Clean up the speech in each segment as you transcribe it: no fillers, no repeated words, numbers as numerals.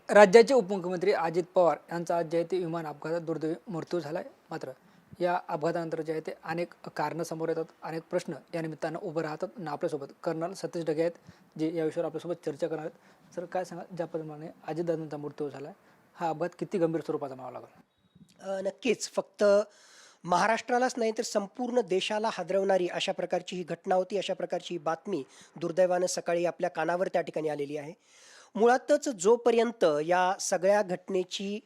राज्याचे उपमुख्यमंत्री अजित पवार यांचा आज जे आहे ते विमान अपघातात दुर्दैवी मृत्यू झाला आहे. मात्र या अपघातानंतर जे आहे ते अनेक कारणं समोर येतात, अनेक प्रश्न या निमित्तानं उभं राहतात. आणि आपल्यासोबत कर्नल सतीश ढगे आहेत, जे या विषयावर आपल्यासोबत चर्चा करणार आहेत. सर, काय सांगा, ज्या प्रमाणे अजितदादांचा मृत्यू झाला आहे, हा अपघात किती गंभीर स्वरूपाचा म्हणावा लागला? नक्कीच. फक्त महाराष्ट्रालाच नाही तर संपूर्ण देशाला हादरवणारी अशा प्रकारची ही घटना होती. अशा प्रकारची ही बातमी दुर्दैवानं सकाळी आपल्या कानावर त्या ठिकाणी आलेली आहे. मुळातच जोपर्यंत या सगळ्या घटनेची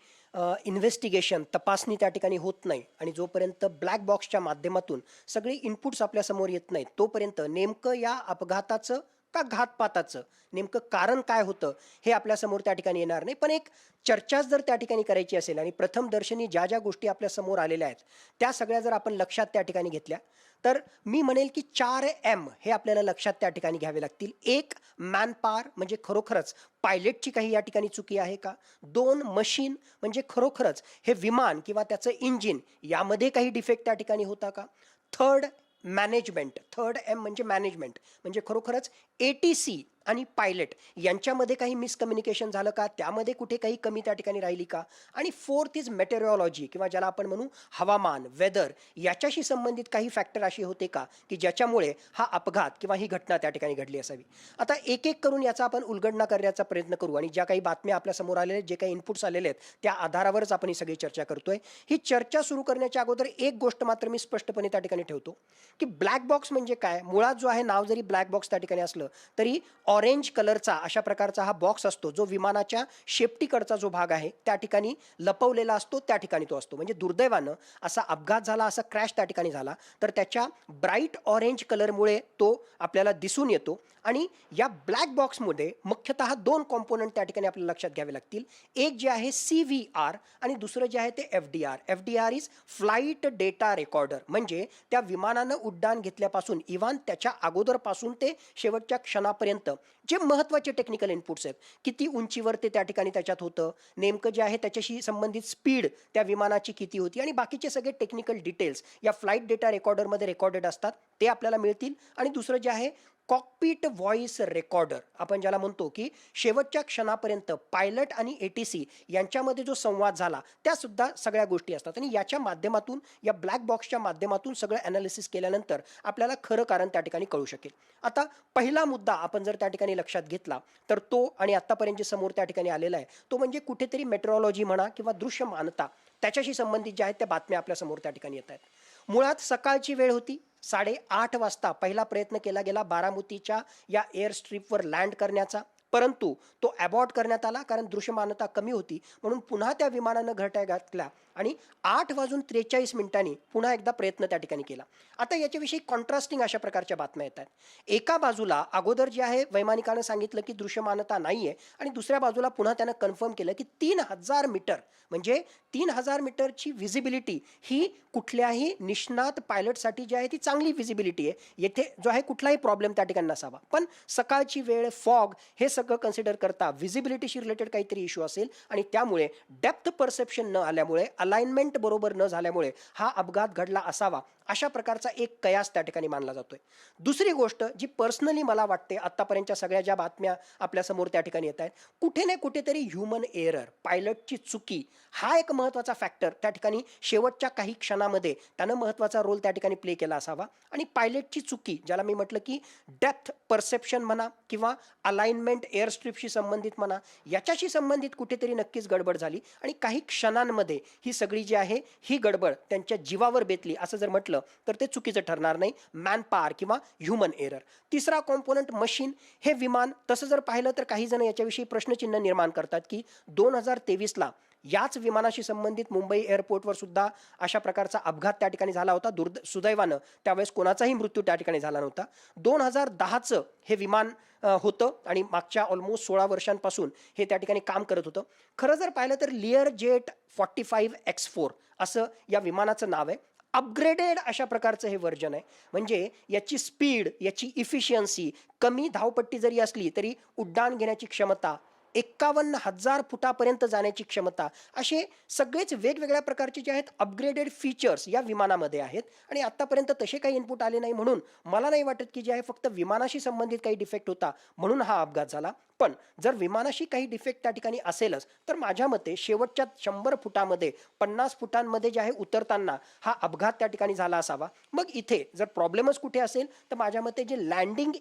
इन्व्हेस्टिगेशन, तपासणी त्या ठिकाणी होत नाही आणि जोपर्यंत ब्लॅक बॉक्सच्या माध्यमातून सगळे इनपुट्स आपल्यासमोर येत नाहीत, तोपर्यंत नेमकं या अपघाताचं का घातपाताचं नेमकं कारण काय होतं हे आपल्यासमोर त्या ठिकाणी येणार नाही. पण एक चर्चाच जर त्या ठिकाणी करायची असेल आणि प्रथमदर्शनी ज्या ज्या गोष्टी आपल्या समोर आलेल्या आहेत त्या सगळ्या जर आपण लक्षात त्या ठिकाणी घेतल्या तर मी म्हणेल की 4M हे आपल्याला लक्षात त्या ठिकाणी घ्यावे लागतील. एक, मॅन पॉवर म्हणजे खरोखरच पायलटची काही या ठिकाणी चुकी आहे का? दोन, मशीन म्हणजे खरोखरच हे विमान किंवा त्याचं इंजिन यामध्ये काही डिफेक्ट त्या ठिकाणी होता का? Third, management. थर्ड एम म्हणजे मॅनेजमेंट म्हणजे खरोखरच ATC आणि पायलट यांच्यामध्ये काही मिसकम्युनिकेशन झालं का? त्यामध्ये कुठे काही कमी त्या ठिकाणी राहिली का? आणि फोर्थ इज मेटेरिओलॉजी किंवा ज्याला आपण म्हणू हवामान, वेदर, याच्याशी संबंधित काही फॅक्टर असे होते का की ज्याच्यामुळे हा अपघात किंवा ही घटना त्या ठिकाणी घडली असावी? आता एक एक करून याचा आपण उलगडणा करण्याचा प्रयत्न करू आणि ज्या काही बातम्या आपल्या समोर आलेल्या आहेत, जे काही इनपुट्स आलेले आहेत त्या आधारावरच आपण ही सगळी चर्चा करतोय. ही चर्चा सुरू करण्याच्या अगोदर एक गोष्ट मात्र मी स्पष्टपणे त्या ठिकाणी ठेवतो की ब्लॅक बॉक्स म्हणजे काय. मुळात जो आहे, नाव जरी ब्लॅक बॉक्स त्या ठिकाणी असलं तरी ऑरेंज कलरचा अशा प्रकारचा हा बॉक्स असतो जो विमानाच्या शेपटीकडचा जो भाग आहे त्या ठिकाणी लपवलेला असतो, त्या ठिकाणी तो असतो. म्हणजे दुर्दैवानं असा अपघात झाला, असा क्रॅश त्या ठिकाणी झाला तर त्याच्या ब्राईट ऑरेंज कलरमुळे तो आपल्याला दिसून येतो. आणि या ब्लॅक बॉक्समध्ये मुख्यतः दोन कॉम्पोनंट त्या ठिकाणी आपल्याला लक्षात घ्यावे लागतील. एक जे आहे CVR आणि दुसरं जे आहे ते FDR. FDR is flight data recorder. म्हणजे त्या विमानानं उड्डाण घेतल्यापासून इव्हन त्याच्या अगोदरपासून ते शेवटच्या क्षणापर्यंत जे महत्त्वाचे टेक्निकल इनपुट्स आहेत, किती उंचीवर ते त्या ठिकाणी त्याच्यात होतं, नेमकं जे आहे त्याच्याशी संबंधित स्पीड त्या विमानाची किती होती आणि बाकीचे सगळे टेक्निकल डिटेल्स या फ्लाईट डेटा रेकॉर्डरमध्ये रेकॉर्डेड असतात, ते आपल्याला मिळतील. आणि दुसरं जे आहे कॉकपीट व्हॉइस रेकॉर्डर, आपण ज्याला म्हणतो की शेवटच्या क्षणापर्यंत पायलट आणि ATC यांच्यामध्ये जो संवाद झाला त्या सुद्धा सगळ्या गोष्टी असतात. आणि याच्या माध्यमातून, या ब्लॅक बॉक्सच्या माध्यमातून सगळं ॲनालिसिस केल्यानंतर आपल्याला खरं कारण त्या ठिकाणी कळू शकेल. आता पहिला मुद्दा आपण जर त्या ठिकाणी लक्षात घेतला तर तो, आणि आत्तापर्यंत जे समोर त्या ठिकाणी आलेला आहे, तो म्हणजे कुठेतरी मेट्रोलॉजी म्हणा किंवा दृश्यमानता त्याच्याशी संबंधित ज्या आहेत त्या बातम्या आपल्या समोर त्या ठिकाणी येत आहेत. मुळात सकाळची वेळ होती, 8:30 वाजता पहिला प्रयत्न केला गेला बारामतीच्या या एअर स्ट्रीपवर लँड करण्याचा, परंतु तो अबॉर्ट करण्यात आला कारण दृश्यमानता कमी होती. म्हणून पुन्हा त्या विमानानं घरट्या घातल्या आणि 8:43 पुन्हा एकदा प्रयत्न त्या ठिकाणी केला. आता याच्याविषयी कॉन्ट्रास्टिंग अशा प्रकारच्या बातम्या येतात. एका बाजूला अगोदर जे आहे वैमानिकानं सांगितलं की दृश्यमानता नाही आहे आणि दुसऱ्या बाजूला पुन्हा त्यानं कन्फर्म केलं की 3000 मीटर म्हणजे 3000 मीटरची व्हिजिबिलिटी ही कुठल्याही निष्णात पायलटसाठी जी आहे ती चांगली व्हिजिबिलिटी आहे. येथे जो आहे कुठलाही प्रॉब्लेम त्या ठिकाणी नसावा. पण सकाळची वेळ, फॉग, हे सगळं कन्सिडर करता व्हिजिबिलिटीशी रिलेटेड काहीतरी इश्यू असेल आणि त्यामुळे डेप्थ परसेप्शन न आल्यामुळे, अलाइनमेंट बरोबर न झाल्यामुळे हा अपघात घडला असावा, अशा प्रकारचा एक कयास त्या ठिकाणी मानला जातोय. दुसरी गोष्ट जी पर्सनली मला वाटते, आत्तापर्यंतच्या सगळ्या ज्या बातम्या आपल्यासमोर त्या ठिकाणी येत आहेत, कुठे ना कुठेतरी ह्युमन एरर, पायलटची चुकी, हा एक महत्त्वाचा फॅक्टर त्या ठिकाणी शेवटच्या काही क्षणामध्ये त्यानं महत्त्वाचा रोल त्या ठिकाणी प्ले केला असावा. आणि पायलटची चुकी, ज्याला मी म्हटलं की डेप्थ परसेप्शन म्हणा किंवा अलाइनमेंट एअर स्ट्रिपशी संबंधित म्हणा, याच्याशी संबंधित कुठेतरी नक्कीच गडबड झाली आणि काही क्षणांमध्ये ही सगळी जी आहे ही गडबड त्यांच्या जीवावर बेतली असं जर म्हटलं तर ते चुकीचं ठरणार नाही. मॅन पॉवर किंवा ह्युमन एरर. तिसरा कॉम्पोनंट मशीन. हे विमान तसं जर पाहिलं तर काही जण याच्याविषयी प्रश्नचिन्ह निर्माण करतात की 2023ला याच विमानाशी संबंधित मुंबई एअरपोर्टवर सुद्धा अशा प्रकारचा अपघात त्या ठिकाणी झाला होता. सुदैवानं त्यावेळेस कोणाचाही मृत्यू त्या ठिकाणी झाला नव्हता. 2010चं हे विमान होतं आणि मागच्या ऑलमोस्ट 16 वर्षांपासून हे त्या ठिकाणी काम करत होतं. खरं जर पाहिलं तर लिअर जेट 45X4 असं या विमानाचं नाव आहे. अपग्रेडेड अशा प्रकारचं हे व्हर्जन आहे. म्हणजे याची स्पीड, याची इफिशियन्सी, कमी धावपट्टी जरी असली तरी उड्डाण घेण्याची क्षमता, 51,000 फुटापर्यंत जाण्याची क्षमता, असे सगळेच वेगवेगळ्या प्रकारचे जे आहेत अपग्रेडेड फीचर्स या विमानामध्ये आहेत. आणि आत्तापर्यंत तसे काही इनपुट आले नाही, म्हणून मला नाही वाटत की जे आहे फक्त विमानाशी संबंधित काही डिफेक्ट होता म्हणून हा अपघात झाला. पण जर विमानाशी काही डिफेक्ट त्या ठिकाणी असेलच तर माझ्या मते शेवटच्या 100 फुटामध्ये 50 फुटांमध्ये जे आहे उतरताना हा अपघात त्या ठिकाणी झाला असावा. मग इथे जर प्रॉब्लेमच कुठे असेल तर माझ्या मते जे लँडिंग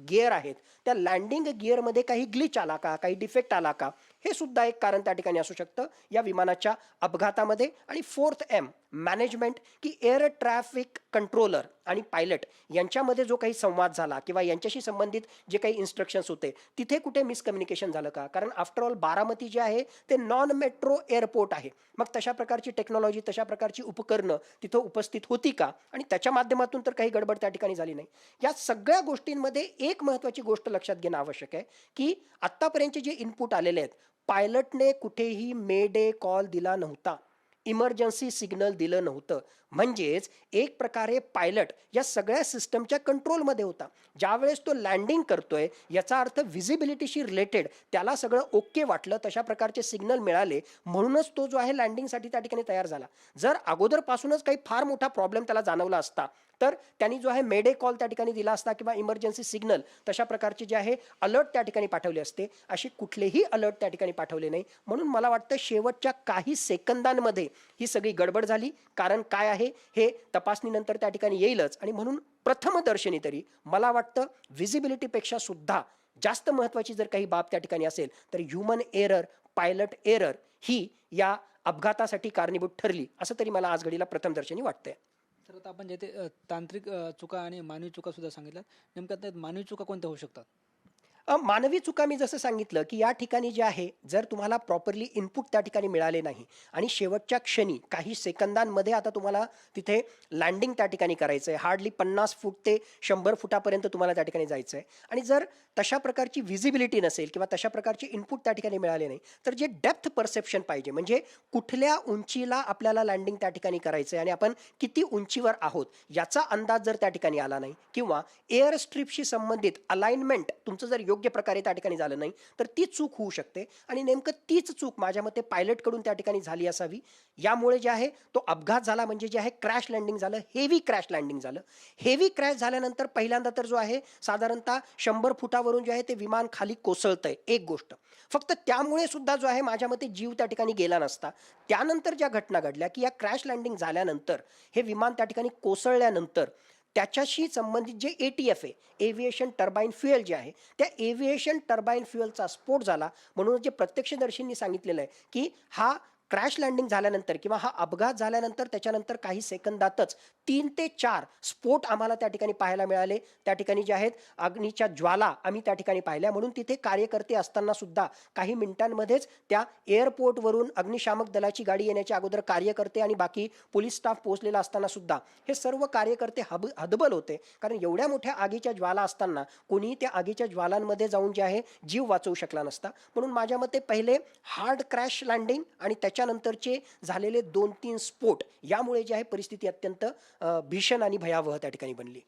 गिअर आहेत त्या लँडिंग गिअरमध्ये काही ग्लिच आला का, काही डिफेक्ट आला का, हे सुद्धा एक कारण त्या ठिकाणी असू शकतं या विमानाच्या अपघातामध्ये. आणि 4th M मॅनेजमेंट, की एअर ट्रॅफिक कंट्रोलर आणि पायलट यांच्यामध्ये जो काही संवाद झाला किंवा यांच्याशी संबंधित जे काही इन्स्ट्रक्शन्स होते तिथे कुठे मिसकम्युनिकेशन झालं का. कारण आफ्टर ऑल बारामती जे आहे ते नॉन मेट्रो एअरपोर्ट आहे. मग तशा प्रकारची टेक्नॉलॉजी, तशा प्रकारची उपकरणं तिथं उपस्थित होती का आणि त्याच्या माध्यमातून तर काही गडबड त्या ठिकाणी झाली नाही. या सगळ्या गोष्टींमध्ये एक महत्त्वाची गोष्ट लक्षात घेणं आवश्यक आहे की आत्तापर्यंतचे जे इनपुट आलेले आहेत, पायलटने कुठेही मे डे कॉल दिला नव्हता, इमर्जन्सी सिग्नल दिलं नव्हतं. म्हणजेच एक प्रकारे पायलट या सगळ्या सिस्टमच्या कंट्रोलमध्ये होता. ज्यावेळेस तो लँडिंग करतोय याचा अर्थ व्हिजिबिलिटीशी रिलेटेड त्याला सगळं ओके वाटलं, तशा प्रकारचे सिग्नल मिळाले म्हणूनच तो जो आहे लँडिंगसाठी त्या ठिकाणी तयार झाला. जर अगोदरपासूनच काही फार मोठा प्रॉब्लेम त्याला जाणवला असता तर त्यांनी जो आहे मेडे कॉल त्या ठिकाणी दिला असता किंवा इमर्जन्सी सिग्नल तशा प्रकारचे जे आहे अलर्ट त्या ठिकाणी पाठवले असते. असे कुठलेही अलर्ट त्या ठिकाणी पाठवले नाही. म्हणून मला वाटतं शेवटच्या काही सेकंदांमध्ये ही सगळी गडबड झाली. कारण काय आहे हे तपासणीनंतर त्या ठिकाणी येईलच. आणि म्हणून प्रथमदर्शनी तरी मला वाटतं व्हिजिबिलिटीपेक्षा सुद्धा जास्त महत्त्वाची जर काही बाब त्या ठिकाणी असेल तर ह्युमन एरर, पायलट एरर ही या अपघातासाठी कारणीभूत ठरली असं तरी मला आज घडीला प्रथमदर्शनी वाटतंय. तर आता आपण जे ते तांत्रिक चुका आणि मानवी चुका सुद्धा सांगितल्या, नेमक्या त्यात मानवी चुका कोणत्या होऊ शकतात? मानवी चुका मी जसं सांगितलं की या ठिकाणी जे आहे जर तुम्हाला प्रॉपरली इनपुट त्या ठिकाणी मिळाले नाही आणि शेवटच्या क्षणी काही सेकंदांमध्ये आता तुम्हाला तिथे लँडिंग त्या ठिकाणी करायचं आहे, हार्डली 50 फूट ते 100 फुटापर्यंत तुम्हाला त्या ठिकाणी जायचं आहे आणि जर तशा प्रकारची व्हिजिबिलिटी नसेल किंवा तशा प्रकारचे इनपुट त्या ठिकाणी मिळाले नाही तर जे डेप्थ परसेप्शन पाहिजे, म्हणजे कुठल्या उंचीला आपल्याला लँडिंग त्या ठिकाणी करायचं आहे आणि आपण किती उंचीवर आहोत याचा अंदाज जर त्या ठिकाणी आला नाही किंवा एअर स्ट्रिपशी संबंधित अलाइनमेंट तुमचं जर योग्य प्रकारे त्या ठिकाणी झालं नाही तर ती चूक होऊ शकते. आणि नेमकं तीच चूक माझ्या मते पायलटकडून त्या ठिकाणी झाली असावी. यामुळे जे आहे तो अपघात झाला, म्हणजे जे आहे क्रॅश लँडिंग झालं, हेवी क्रॅश लँडिंग झालं. हेवी क्रॅश झाल्यानंतर पहिल्यांदा तर जो आहे साधारणतः 100 फुटावरून जे आहे ते विमान खाली कोसळतंय, एक गोष्ट. फक्त त्यामुळे सुद्धा जो आहे माझ्या मते जीव त्या ठिकाणी गेला नसता. त्यानंतर ज्या घटना घडल्या की या क्रॅश लँडिंग झाल्यानंतर हे विमान त्या ठिकाणी कोसळल्यानंतर त्याच्याशी संबंधित जे ATF आहे, एव्हिएशन टर्बाईन फ्युएल जे आहे, त्या एव्हिएशन टर्बाईन फ्युएलचा स्फोट झाला. म्हणून जे प्रत्यक्षदर्शींनी सांगितलेलं आहे की हा क्रॅश लँडिंग झाल्यानंतर किंवा हा अपघात झाल्यानंतर त्याच्यानंतर काही सेकंदातच 3 ते 4 स्फोट आम्हाला त्या ठिकाणी पाहायला मिळाले. त्या ठिकाणी जे आहेत अग्नीच्या ज्वाला आम्ही त्या ठिकाणी पाहिल्या. म्हणून तिथे कार्यकर्ते असताना सुद्धा काही मिनिटांमध्येच त्या एअरपोर्टवरून अग्निशामक दलाची गाडी येण्याच्या अगोदर कार्यकर्ते आणि बाकी पोलीस स्टाफ पोहोचलेला असताना सुद्धा हे सर्व कार्यकर्ते हतबल होते. कारण एवढ्या मोठ्या आगीच्या ज्वाला असताना कोणीही त्या आगीच्या ज्वालांमध्ये जाऊन जे आहे जीव वाचवू शकला नसता. म्हणून माझ्या मते पहिले हार्ड क्रॅश लँडिंग आणि त्याच्यानंतरचे झालेले 2-3 स्फोट यामुळे जे आहे परिस्थिती अत्यंत भीषण आणि भयावह त्या ठिकाणी बनली.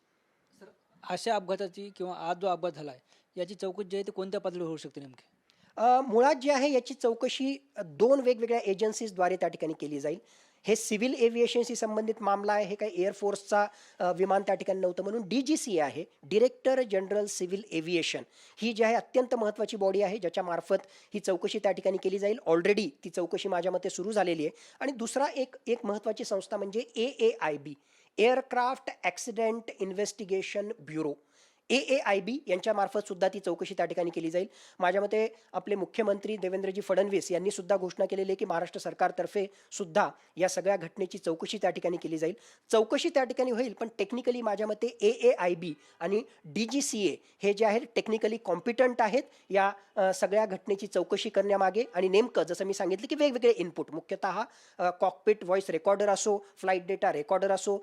सर, अशा अपघाताची किंवा आज जो अपघात झाला आहे याची चौकशी जी आहे ती कोणत्या पातळीवर होऊ शकते नेमकी? मुळात जी आहे याची चौकशी 2 वेगवेगळ्या एजन्सीजद्वारे त्या ठिकाणी केली जाईल. हे सिव्हिल एव्हिएशनशी संबंधित मामला आहे. हे काही एअरफोर्सचा विमान त्या ठिकाणी नव्हतं. म्हणून DGCA आहे, डिरेक्टर जनरल सिव्हिल एव्हिएशन, ही जी आहे अत्यंत महत्त्वाची बॉडी आहे ज्याच्या मार्फत ही चौकशी त्या ठिकाणी केली जाईल. ऑलरेडी ती चौकशी माझ्या मते सुरू झालेली आहे. आणि दुसरा एक महत्त्वाची संस्था म्हणजे AAIB, aircraft accident investigation bureau, AAIB यांच्यामार्फत सुद्धा ती चौकशी त्या ठिकाणी केली जाईल. माझ्या मते आपले मुख्यमंत्री देवेंद्रजी फडणवीस यांनी सुद्धा घोषणा केलेली आहे की महाराष्ट्र सरकारतर्फे सुद्धा या सगळ्या घटनेची चौकशी त्या ठिकाणी केली जाईल. चौकशी त्या ठिकाणी होईल, पण टेक्निकली माझ्या मते AAIB आणि DGCA हे जे आहेत टेक्निकली कॉम्पिटंट आहेत या सगळ्या घटनेची चौकशी करण्यामागे. आणि नेमकं जसं मी सांगितलं की वेगवेगळे इनपुट, मुख्यतः कॉकपिट व्हॉइस रेकॉर्डर असो, फ्लाईट डेटा रेकॉर्डर असो,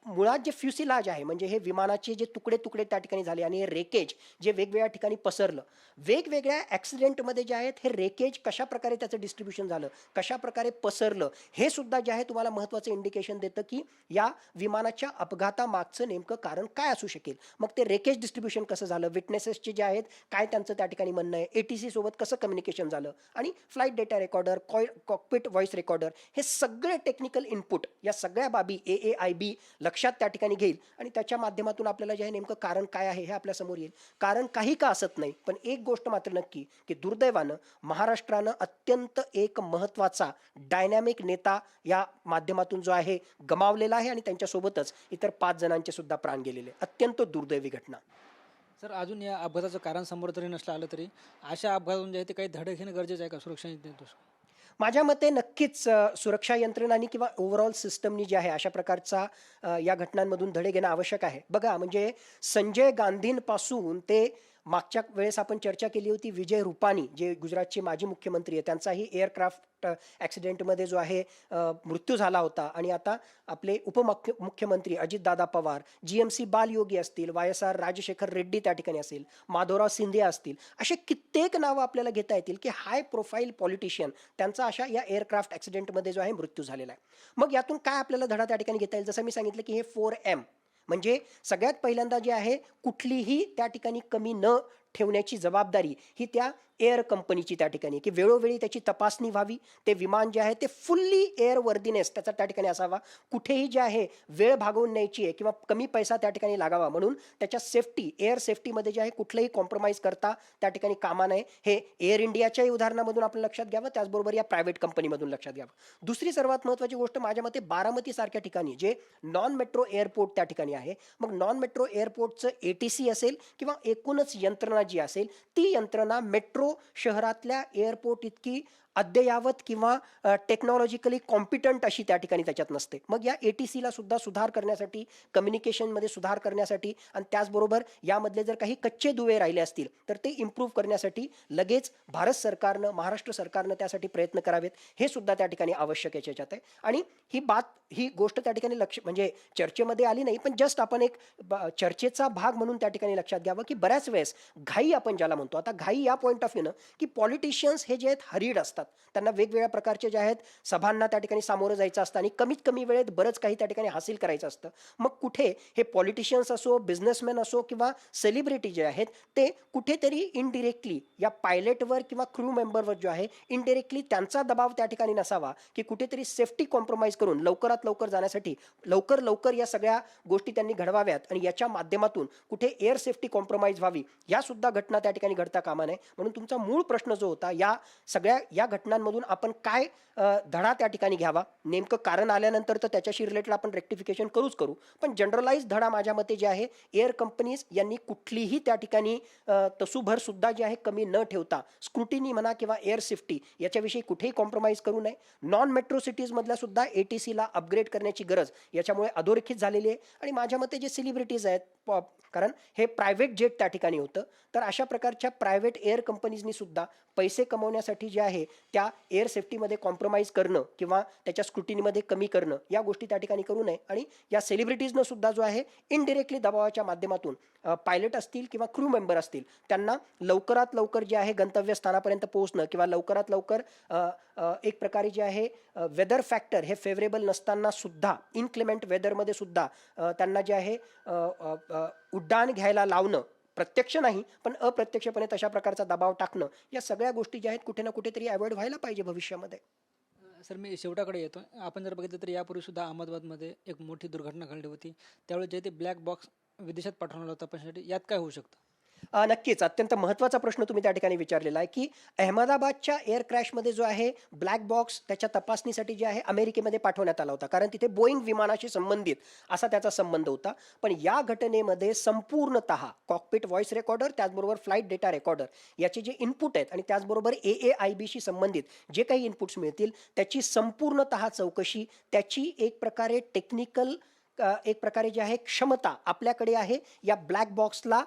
मुळात जे फ्युसिलाज आहे म्हणजे हे विमानाचे जे तुकडे तुकडे त्या ठिकाणी झाले आणि हे रेकेज जे वेगवेगळ्या ठिकाणी पसरलं, वेगवेगळ्या ॲक्सिडेंटमध्ये जे आहेत हे रेकेज कशा प्रकारे त्याचं डिस्ट्रीब्युशन झालं, कशा प्रकारे पसरलं, हे सुद्धा जे आहे तुम्हाला महत्त्वाचं इंडिकेशन देतं की या विमानाच्या अपघातामागचं नेमकं कारण काय असू शकेल. मग ते रेकेज डिस्ट्रीब्युशन कसं झालं, विटनेसेसचे जे आहेत काय त्यांचं त्या ठिकाणी म्हणणं आहे, ATC सोबत कसं कम्युनिकेशन झालं, आणि flight data recorder, cockpit voice recorder, हे सगळे टेक्निकल इनपुट या सगळ्या बाबी AAIB लक्षात त्या ठिकाणी घेईल आणि त्याच्या माध्यमातून आपल्याला जे आहे नेमकं कारण काय आहे हे आपल्यासमोर येईल. कारण काही का असत नाही, पण एक गोष्ट मात्र नक्की की दुर्दैवानं महाराष्ट्रानं अत्यंत एक महत्त्वाचा डायनॅमिक नेता या माध्यमातून जो आहे गमावलेला आहे आणि त्यांच्यासोबतच इतर 5 जणांचे सुद्धा प्राण गेलेले. अत्यंत दुर्दैवी घटना. सर, अजून या अपघाताचं कारण समोर जरी नसलं आलं तरी अशा अपघातातून जे आहे ते काही धडे घेणं गरजेचं आहे का सुरक्षा यंत्रणेतून? माझ्या मते नक्कीच सुरक्षा यंत्रणांनी किंवा ओव्हरऑल सिस्टमनी जे आहे अशा प्रकारचा या घटनांमधून धडे घेणं आवश्यक आहे. बघा, म्हणजे संजय गांधींपासून ते मागच्या वेळेस आपण चर्चा केली होती विजय रुपानी जे गुजरातचे माजी मुख्यमंत्री आहे, त्यांचाही एअरक्राफ्ट ॲक्सिडेंटमध्ये जो आहे मृत्यू झाला होता. आणि आता आपले मुख्यमंत्री अजितदादा पवार, GMC बालयोगी असतील, YSR राजशेखर रेड्डी त्या ठिकाणी असेल, माधवराव सिंधिया असतील, असे कित्येक नावं आपल्याला घेता येतील की हाय प्रोफाईल पॉलिटिशियन त्यांचा अशा या एअरक्राफ्ट ॲक्सिडेंटमध्ये जो आहे मृत्यू झालेला आहे. मग यातून काय आपल्याला धडा त्या ठिकाणी घेता येईल? जसं मी सांगितलं की हे 4M म्हणजे सगळ्यात पहिल्यांदा जे आहे कुठलीही त्या ठिकाणी कमी न ठेवण्याची जबाबदारी ही त्या एअर कंपनीची त्या ठिकाणी, की वेळोवेळी त्याची तपासणी व्हावी. ते विमान जे आहे ते फुल्ली एअर वर्दीनेस त्याचा त्या ठिकाणी असावा. कुठेही जे आहे वेळ भागवून न्यायची आहे किंवा कमी पैसा त्या ठिकाणी लागावा म्हणून त्याच्या सेफ्टी, एअर सेफ्टीमध्ये जे आहे कुठलंही कॉम्प्रोमाइज करता त्या ठिकाणी कामा नये. हे एअर इंडियाच्याही उदाहरणामधून आपण लक्षात घ्यावं, त्याचबरोबर या प्रायव्हेट कंपनीमधून लक्षात घ्यावं. दुसरी सर्वात महत्त्वाची गोष्ट माझ्या मते बारामती सारख्या ठिकाणी जे नॉन मेट्रो एअरपोर्ट त्या ठिकाणी आहे, मग नॉन मेट्रो एअरपोर्टचं ATC असेल किंवा एकूणच यंत्रणा जी असेल ती यंत्रणा मेट्रो शहरातल्या एअरपोर्ट इतकी अद्ययावत किंवा टेक्नॉलॉजिकली कॉम्पिटंट अशी त्या ठिकाणी त्याच्यात नसते. मग या ATCला सुद्धा सुधार करण्यासाठी, कम्युनिकेशनमध्ये सुधार करण्यासाठी आणि त्याचबरोबर यामधले जर काही कच्चे दुवे राहिले असतील तर ते इम्प्रूव्ह करण्यासाठी लगेच भारत सरकारनं, महाराष्ट्र सरकारनं त्यासाठी प्रयत्न करावेत. हे सुद्धा त्या ठिकाणी आवश्यक याच्यात आहे. आणि ही गोष्ट त्या ठिकाणी म्हणजे चर्चेमध्ये आली नाही, पण जस्ट आपण एक चर्चेचा भाग म्हणून त्या ठिकाणी लक्षात घ्यावं की बऱ्याच वेळेस घाई आपण ज्याला म्हणतो, आता घाई या पॉईंट ऑफ व्ह्यूनं की पॉलिटिशियन्स हे जे आहेत हरीड असतात, त्यांना वेगवेगळ्या प्रकारचे जे आहेत सभांना त्या ठिकाणी सामोरं जायचं असतं आणि कमीत कमी वेळेत बरंच काही त्या ठिकाणी हासिल करायचं असतं. मग कुठे हे पॉलिटिशियन्स असो, बिझनेसमॅन असो किंवा सेलिब्रिटी जे आहेत ते कुठेतरी इनडिरेक्टली या पायलटवर किंवा क्रू मेंबरवर जो आहे इनडिरेक्टली त्यांचा दबाव त्या ठिकाणी नसावा, की कुठेतरी सेफ्टी कॉम्प्रोमाइज करून लवकरात लवकर जाण्यासाठी लवकर या सगळ्या गोष्टी त्यांनी घडवाव्यात आणि याच्या माध्यमातून कुठे एअर सेफ्टी कॉम्प्रोमाइज व्हावी, या सुद्धा घटना त्या ठिकाणी घडता कामा नये. म्हणून तुमचा मूळ प्रश्न जो होता या सगळ्या या घटनांमधून आपण काय धडा त्या ठिकाणी घ्यावा, नेमकं कारण आल्यानंतर तर त्याच्याशी रिलेटेड आपण रेक्टिफिकेशन करू, पण जनरलाइज धडा माझ्या मते जे आहे एअर कंपनीज यांनी कुठलीही त्या ठिकाणी तसूभर सुद्धा जे आहे कमी न ठेवता स्क्रुटिनी म्हणा किंवा एअर सेफ्टी याच्याविषयी कुठेही कॉम्प्रोमाइज करू नये. नॉन मेट्रो सिटीजमधल्या सुद्धा ATCला अपग्रेड करण्याची गरज याच्यामुळे अधोरेखित झालेली आहे. आणि माझ्या मते जे सेलिब्रिटीज आहेत, कारण हे प्रायव्हेट जेट त्या ठिकाणी होतं, तर अशा प्रकारच्या प्रायव्हेट एअर कंपनीजनी सुद्धा पैसे कमवण्यासाठी जे आहे त्या एअर सेफ्टीमध्ये कॉम्प्रोमाइज करणं किंवा त्याच्या स्क्रुटिनीमध्ये कमी करणं या गोष्टी त्या ठिकाणी करू नये. आणि या सेलिब्रिटीजनं सुद्धा जो आहे इनडिरेक्टली दबावाच्या माध्यमातून पायलट असतील किंवा क्रू मेंबर असतील त्यांना लवकरात लवकर जे आहे गंतव्यस्थानापर्यंत पोहोचणं किंवा लवकरात लवकर एक प्रकारे जे आहे वेदर फॅक्टर हे फेवरेबल नसताना सुद्धा, इनक्लेमेंट वेदरमध्ये सुद्धा त्यांना जे आहे उड्डाण घ्यायला लावणं, प्रत्यक्ष नाही पण अप्रत्यक्षपणे तशा प्रकारचा दबाव टाकणं, या सगळ्या गोष्टी ज्या आहेत कुठे ना कुठेतरी अवॉइड व्हायला पाहिजे भविष्यामध्ये. सर, मी शेवटाकडे येतो. आपण जर बघितलं तर यापूर्वी सुद्धा अहमदाबादमध्ये एक मोठी दुर्घटना घडली होती. त्यावेळेस जे ते ब्लॅक बॉक्स विदेशात पाठवण्याला होता तपासण्यासाठी, यात काय होऊ शकतं? नक्कीच अत्यंत महत्त्वाचा प्रश्न तुम्ही त्या ठिकाणी विचारलेला आहे की अहमदाबादच्या एअर क्रॅशमध्ये जो आहे ब्लॅक बॉक्स त्याच्या तपासणीसाठी जे आहे अमेरिकेमध्ये पाठवण्यात आला होता, कारण तिथे बोईंग विमानाशी संबंधित असा त्याचा संबंध होता. पण या घटनेमध्ये संपूर्णतः कॉकपिट व्हॉइस रेकॉर्डर त्याचबरोबर फ्लाईट डेटा रेकॉर्डर याचे जे इनपुट आहेत आणि त्याचबरोबर AAIBशी संबंधित जे काही इनपुट्स मिळतील त्याची संपूर्णतः चौकशी, त्याची एक प्रकारे टेक्निकल एक प्रकारे जे आहे क्षमता आपल्याकडे आहे या ब्लॅक बॉक्सला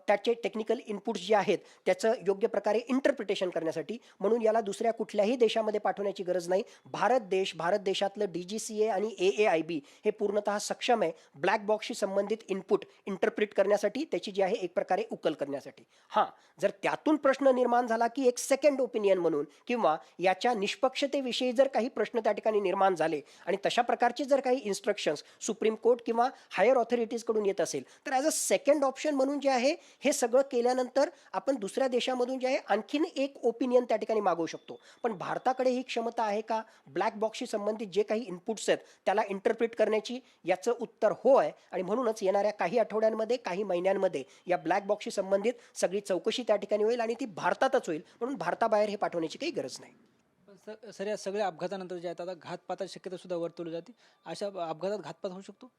त्याचे टेक्निकल इनपुट्स जे आहेत त्याचं योग्य प्रकारे इंटरप्रिटेशन करण्यासाठी. म्हणून याला दुसऱ्या कुठल्याही देशामध्ये पाठवण्याची गरज नाही. भारत देशातलं DGCA आणि AAIB हे पूर्णतः सक्षम आहे ब्लॅक बॉक्सशी संबंधित इनपुट इंटरप्रिट करण्यासाठी, त्याची जी आहे एक प्रकारे उकल करण्यासाठी. हां, जर त्यातून प्रश्न निर्माण झाला की एक सेकंड ओपिनियन म्हणून किंवा याच्या निष्पक्षतेविषयी जर काही प्रश्न त्या ठिकाणी निर्माण झाले आणि तशा प्रकारचे जर काही इन्स्ट्रक्शन्स सुप्रीम सुप्रीम कोर्ट किंवा हायर ऑथॉरिटीजकडून येत असेल तर ॲज अ सेकंड ऑप्शन म्हणून जे आहे हे सगळं केल्यानंतर आपण दुसऱ्या देशामधून जे आहे आणखीन एक ओपिनियन त्या ठिकाणी मागवू शकतो. पण भारताकडे ही क्षमता आहे का ब्लॅक बॉक्सशी संबंधित जे काही इनपुट्स आहेत त्याला इंटरप्रिट करण्याची? याचं उत्तर हो आहे. आणि म्हणूनच येणाऱ्या काही आठवड्यांमध्ये काही महिन्यांमध्ये या ब्लॅक बॉक्सशी संबंधित सगळी चौकशी त्या ठिकाणी होईल आणि ती भारतातच होईल. म्हणून भारताबाहेर हे पाठवण्याची काही गरज नाही. सर या सगळ्या अपघातानंतर जे आहेत आता घातपाताची शक्यता सुद्धा वर्तवली जाते. अशा अपघातात घातपात होऊ शकतो?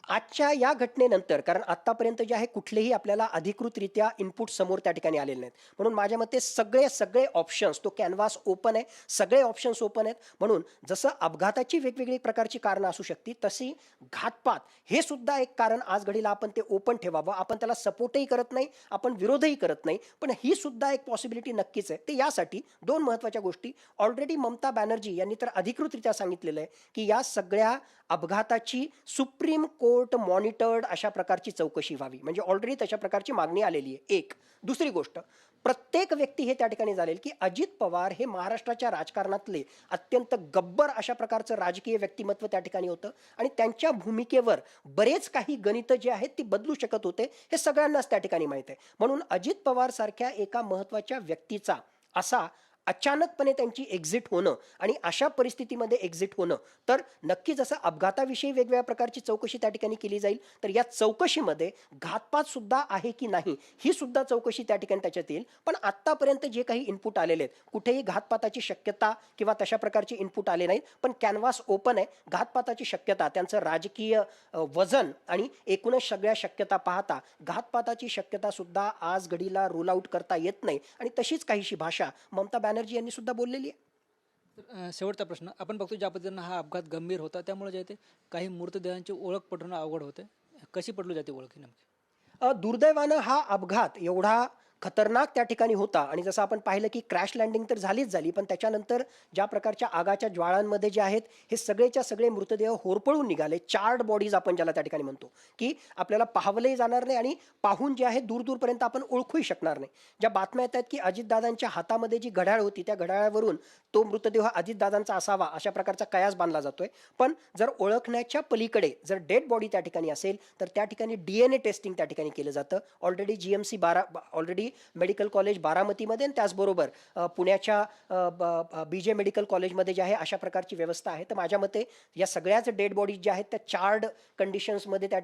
आजच्या या घटनेनंतर, कारण आतापर्यंत जे आहे कुठलेही आपल्याला अधिकृतरित्या इनपुट समोर त्या ठिकाणी आलेले नाहीत, म्हणून माझ्या मते सगळे ऑप्शन्स, तो कॅनव्हास ओपन आहे, सगळे ऑप्शन्स ओपन आहेत. म्हणून जसं अपघाताची वेगवेगळी प्रकारची कारणं असू शकतील तशी घातपात हे सुद्धा एक कारण आज घडीला आपण ते ओपन ठेवावं. आपण त्याला सपोर्टही करत नाही, आपण विरोधही करत नाही, पण ही सुद्धा एक पॉसिबिलिटी नक्कीच आहे. ते यासाठी दोन महत्त्वाच्या गोष्टी ऑलरेडी ममता बॅनर्जी यांनी तर अधिकृतरित्या सांगितलेलं आहे की या सगळ्या अपघाताची सुप्रीम कोर्ट मॉनिटर्ड अशा प्रकारची चौकशी व्हावी. म्हणजे ऑलरेडी तशा प्रकारची मागणी आलेली आहे. एक दुसरी गोष्ट, प्रत्येक व्यक्ती हे त्या ठिकाणी झालेल की अजित पवार हे महाराष्ट्राच्या राजकारणातले अत्यंत गब्बर अशा प्रकारचं राजकीय व्यक्तिमत्व त्या ठिकाणी होतं आणि त्यांच्या भूमिकेवर बरेच काही गणितं जे आहेत ती बदलू शकत होते हे सगळ्यांनाच त्या ठिकाणी माहीत आहे. म्हणून अजित पवार सारख्या एका महत्त्वाच्या व्यक्तीचा असा अचानकपणे त्यांची एक्झिट होणं आणि अशा परिस्थितीमध्ये एक्झिट होणं, तर नक्की जसं अपघाताविषयी वेगवेगळ्या प्रकारची चौकशी त्या ठिकाणी केली जाईल तर या चौकशीमध्ये घातपात सुद्धा आहे की नाही ही सुद्धा चौकशी त्या ठिकाणी त्याच्यात येईल. पण आत्तापर्यंत जे काही इनपुट आलेले आहेत कुठेही घातपाताची शक्यता किंवा तशा प्रकारचे इनपुट आले नाहीत. पण कॅनव्हास ओपन आहे. घातपाताची शक्यता, त्यांचं राजकीय वजन आणि एकूणच सगळ्या शक्यता पाहता घातपाताची शक्यता सुद्धा आज घडीला रूल आउट करता येत नाही आणि तशीच काहीशी भाषा ममता बॅनर्जी यांनी सुद्धा बोललेली आहे. शेवटचा प्रश्न, आपण बघतो ज्या पद्धतीनं हा अपघात गंभीर होता त्यामुळे जे ते काही मृतदेहांची ओळख पटवणं अवघड होते. कशी पटवली जाते ओळख नेमकी? दुर्दैवानं हा अपघात एवढा खतरनाक त्या ठिकाणी होता आणि जसं आपण पाहिलं की क्रॅश लँडिंग तर झालीच झाली, पण त्याच्यानंतर ज्या प्रकारच्या आगाच्या ज्वाळांमध्ये जे आहेत हे सगळेच्या सगळे मृतदेह होरपळून निघाले. चार्ड बॉडीज आपण ज्याला त्या ठिकाणी म्हणतो की आपल्याला पाहावलंही जाणार नाही आणि पाहून जे आहे दूरदूरपर्यंत आपण ओळखूही शकणार नाही. ज्या बातम्या येत आहेत की अजितदादांच्या हातामध्ये जी घड्याळ होती त्या घड्याळावरून तो मृतदेह अजितदादांचा असावा अशा प्रकारचा कयास बांधला जातोय. पण जर ओळखण्याच्या पलीकडे जर डेड बॉडी त्या ठिकाणी असेल तर त्या ठिकाणी DNA टेस्टिंग त्या ठिकाणी केलं जातं. Already GMC already medical college बारामतीमध्ये आणि त्याचबरोबर पुण्याच्या BJ मेडिकल कॉलेजमध्ये जे आहे अशा प्रकारची व्यवस्था आहे. तर माझ्या मते या सगळ्याच डेड बॉडीज ज्या आहेत त्या चार्ड कंडिशनमध्ये त्या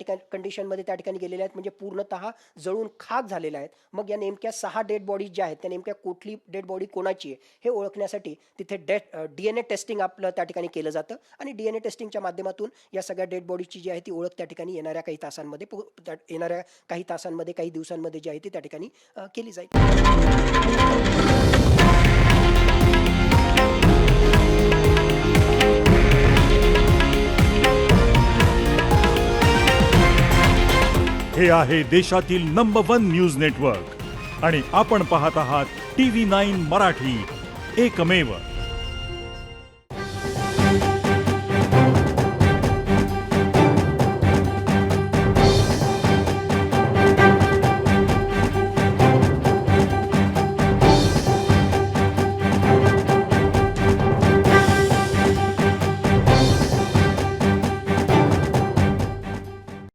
ठिकाणी गेलेल्या आहेत, म्हणजे पूर्णतः जळून खाक झालेल्या आहेत. मग या नेमक्या 6 डेड बॉडीज ज्या आहेत त्या नेमक्या कुठली डेड बॉडी कोणाची आहे हे ओळखण्यासाठी तिथे DNA टेस्टिंग आपलं त्या ठिकाणी केलं जातं आणि DNA टेस्टिंगच्या माध्यमातून या सगळ्या डेड बॉडीची जी आहे ती ओळख त्या ठिकाणी येणाऱ्या काही तासांमध्ये काही दिवसांमध्ये जी आहे ती त्या ठिकाणी केली जाईल. हे आहे देशातील नंबर 1 न्यूज नेटवर्क आणि आपण पाहत आहात TV9 मराठी, एकमेव.